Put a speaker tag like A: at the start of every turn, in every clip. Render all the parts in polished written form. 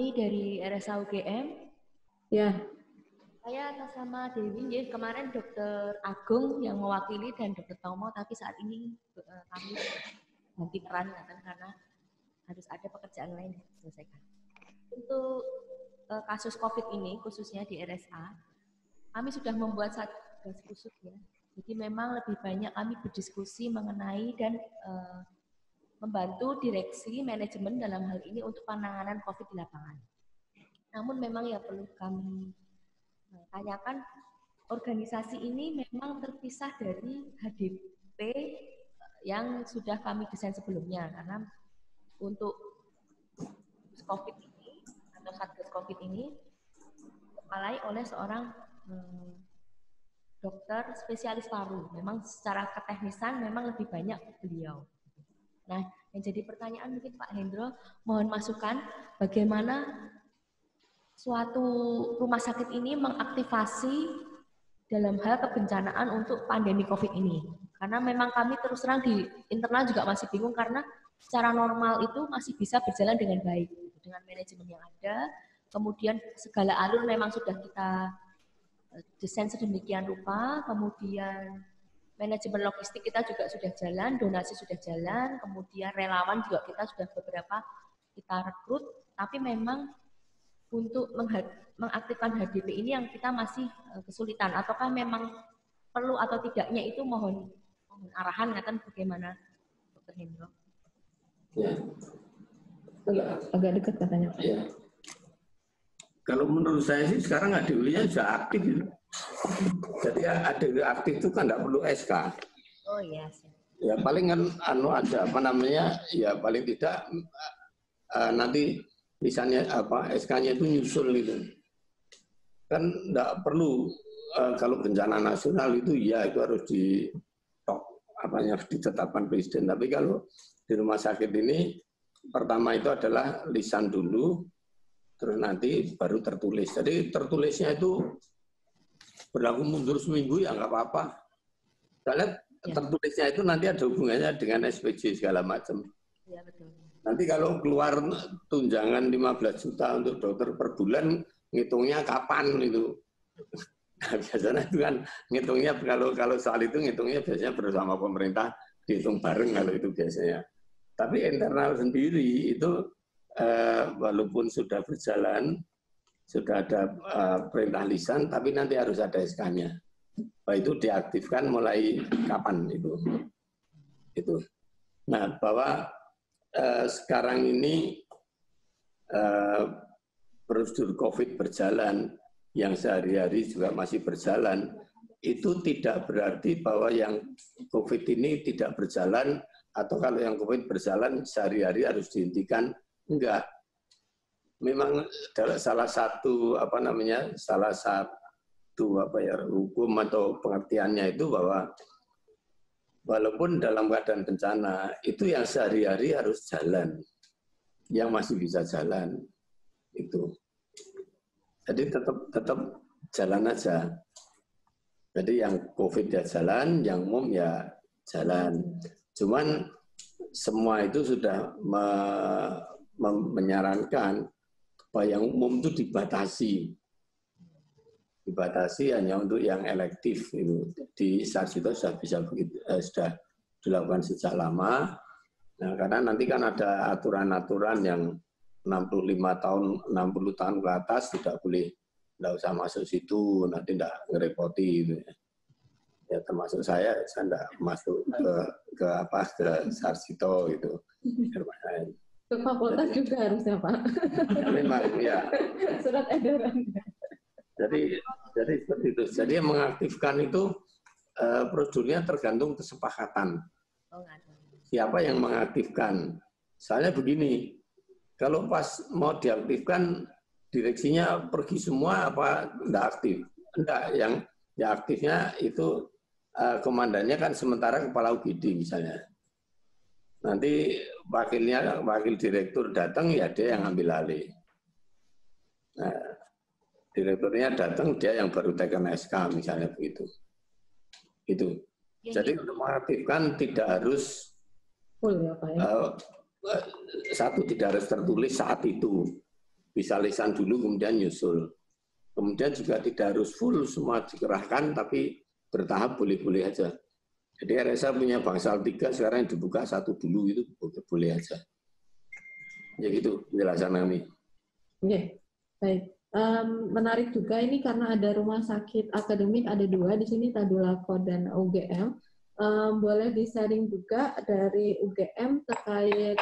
A: Kami dari RSA UGM.
B: Ya.
A: Saya atas nama Dewi, ya, kemarin Dr. Agung yang mewakili dan Dr. Tomo, tapi saat ini kami ganti peran karena harus ada pekerjaan lain yang diselesaikan. Untuk kasus COVID ini, khususnya di RSA, kami sudah membuat satgas khusus ya. Jadi memang lebih banyak kami berdiskusi mengenai dan membantu direksi manajemen dalam hal ini untuk penanganan COVID di lapangan. Namun memang ya perlu kami tanyakan, organisasi ini memang terpisah dari HDP yang sudah kami desain sebelumnya, karena untuk COVID ini atau satgas COVID ini dikepalai oleh seorang dokter spesialis paru. Memang secara keteknisan memang lebih banyak beliau. Nah, yang jadi pertanyaan mungkin Pak Hendro, mohon masukan bagaimana suatu rumah sakit ini mengaktifasi dalam hal kebencanaan untuk pandemi COVID ini. Karena memang kami terus terang di internal juga masih bingung karena secara normal itu masih bisa berjalan dengan baik. Dengan manajemen yang ada, kemudian segala alur memang sudah kita desain sedemikian rupa, kemudian manajemen logistik kita juga sudah jalan, donasi sudah jalan, kemudian relawan juga kita sudah beberapa kita rekrut, tapi memang untuk mengaktifkan HDP ini yang kita masih kesulitan. Ataukah memang perlu atau tidaknya itu mohon arahan, kan bagaimana Dr. Hendro?
C: Ya.
B: Agak dekat katanya.
C: Ya. Kalau menurut saya sih sekarang ADW-nya sudah aktif. Jadi ADW aktif itu kan tidak perlu SK.
A: Oh iya.
C: Ya paling kan ada apa namanya, ya paling tidak nanti misalnya apa SK-nya itu nyusul itu. Kan tidak perlu kalau bencana nasional itu ya itu harus harus ditetapkan presiden. Tapi kalau di rumah sakit ini pertama itu adalah lisan dulu, terus nanti baru tertulis. Jadi tertulisnya itu berlaku mundur seminggu ya nggak apa-apa. Soalnya tertulisnya itu nanti ada hubungannya dengan SPJ segala macam.
A: Ya, betul.
C: Nanti kalau keluar tunjangan 15 juta untuk dokter per bulan, ngitungnya kapan itu? Nah, biasanya itu kan ngitungnya kalau soal itu ngitungnya biasanya bersama pemerintah, dihitung bareng kalau itu biasanya. Tapi internal sendiri itu walaupun sudah berjalan, sudah ada perintah lisan, tapi nanti harus ada SK-nya. Itu diaktifkan mulai kapan itu? Itu. Nah, bahwa sekarang ini prosedur COVID berjalan, yang sehari-hari juga masih berjalan, itu tidak berarti bahwa yang COVID ini tidak berjalan, atau kalau yang COVID berjalan sehari-hari harus dihentikan. Enggak. Memang salah satu hukum atau pengertiannya itu bahwa walaupun dalam keadaan bencana itu yang sehari-hari harus jalan, yang masih bisa jalan itu. Jadi tetap jalan aja. Jadi yang COVID ya jalan, yang umum ya jalan. Cuman semua itu sudah menyarankan bahwa yang umum itu dibatasi hanya untuk yang elektif itu. Di Sarjito sudah bisa begitu, sudah dilakukan sejak lama. Nah, karena nanti kan ada aturan-aturan yang 65 tahun, 60 tahun ke atas tidak usah masuk situ, nanti tidak ngerepoti itu. Ya termasuk saya tidak masuk ke Sarjito itu.
B: Ke fakultas jadi, juga harusnya Pak.
C: Memang ya.
B: Surat edaran.
C: Jadi seperti itu. Jadi yang mengaktifkan itu prosedurnya tergantung kesepakatan. Siapa yang mengaktifkan? Soalnya begini, kalau pas mau diaktifkan direksinya pergi semua apa enggak aktif? Enggak, yang aktifnya itu komandannya kan sementara kepala UGD misalnya. Nanti wakil direktur datang ya dia yang ambil alih. Nah, direkturnya datang dia yang baru tekan SK misalnya begitu. Itu. Jadi untuk mengaktifkan tidak harus
B: full ya Pak ya.
C: Satu tidak harus tertulis saat itu. bisa lisan dulu kemudian nyusul. Kemudian juga tidak harus full semua dikerahkan, tapi bertahap boleh-boleh aja. Jadi RSA punya bangsal 3, sekarang yang dibuka 1 dulu, itu boleh aja. Ya gitu penjelasan kami.
B: Oke, baik. Menarik juga ini karena ada rumah sakit akademik, ada 2 di sini, Tadulako dan UGM. Boleh di-sharing juga dari UGM terkait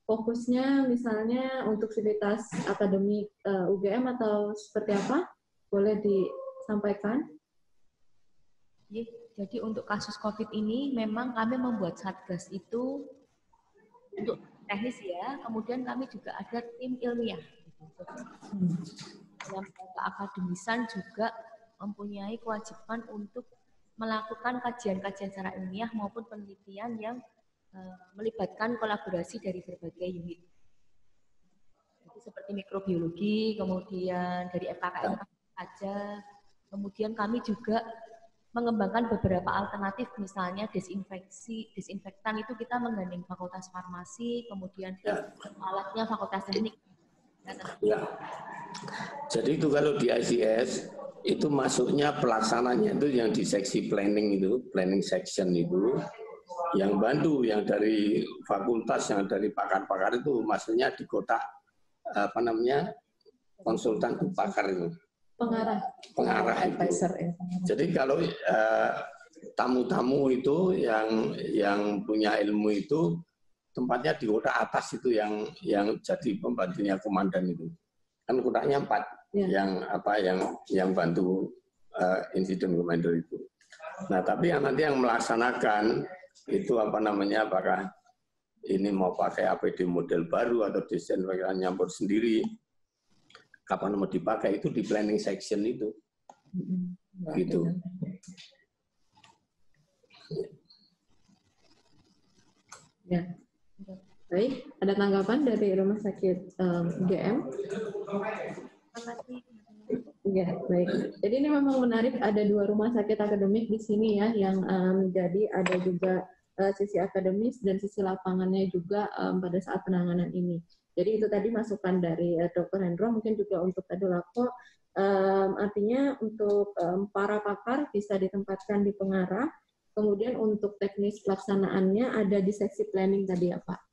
B: fokusnya misalnya untuk sivitas akademik UGM atau seperti apa? Boleh disampaikan?
A: Jadi untuk kasus COVID ini memang kami membuat satgas itu untuk teknis ya, kemudian kami juga ada tim ilmiah. Yang keakademisan juga mempunyai kewajiban untuk melakukan kajian-kajian secara ilmiah maupun penelitian yang melibatkan kolaborasi dari berbagai unit. Jadi seperti mikrobiologi, kemudian dari FKKM saja, kemudian kami juga mengembangkan beberapa alternatif, misalnya disinfektan itu kita menggandeng Fakultas Farmasi, kemudian alatnya Fakultas Teknik.
C: Ya. Jadi itu kalau di ICS itu masuknya pelaksananya itu yang di seksi planning itu, planning section itu, yang bantu yang dari fakultas, yang dari pakar-pakar itu masuknya di kotak apa namanya konsultan pakar itu. Pengarah advisor itu. Jadi kalau tamu-tamu itu yang punya ilmu itu tempatnya di kotak atas itu yang jadi pembantunya komandan itu. Kan kotaknya 4 ya. yang bantu insiden commander itu. Nah, tapi yang nanti yang melaksanakan itu apa namanya, apakah ini mau pakai APD model baru atau desain nyampur sendiri, kapan mau dipakai itu di planning section itu. Gitu.
B: Ya. Baik, ada tanggapan dari Rumah Sakit UGM? Ya, baik. Jadi ini memang menarik, ada 2 rumah sakit akademik di sini ya, yang jadi ada juga sisi akademis dan sisi lapangannya juga pada saat penanganan ini. Jadi itu tadi masukan dari Dr. Hendro, mungkin juga untuk Tadulako, artinya untuk para pakar bisa ditempatkan di pengarah, kemudian untuk teknis pelaksanaannya ada di seksi planning tadi ya Pak.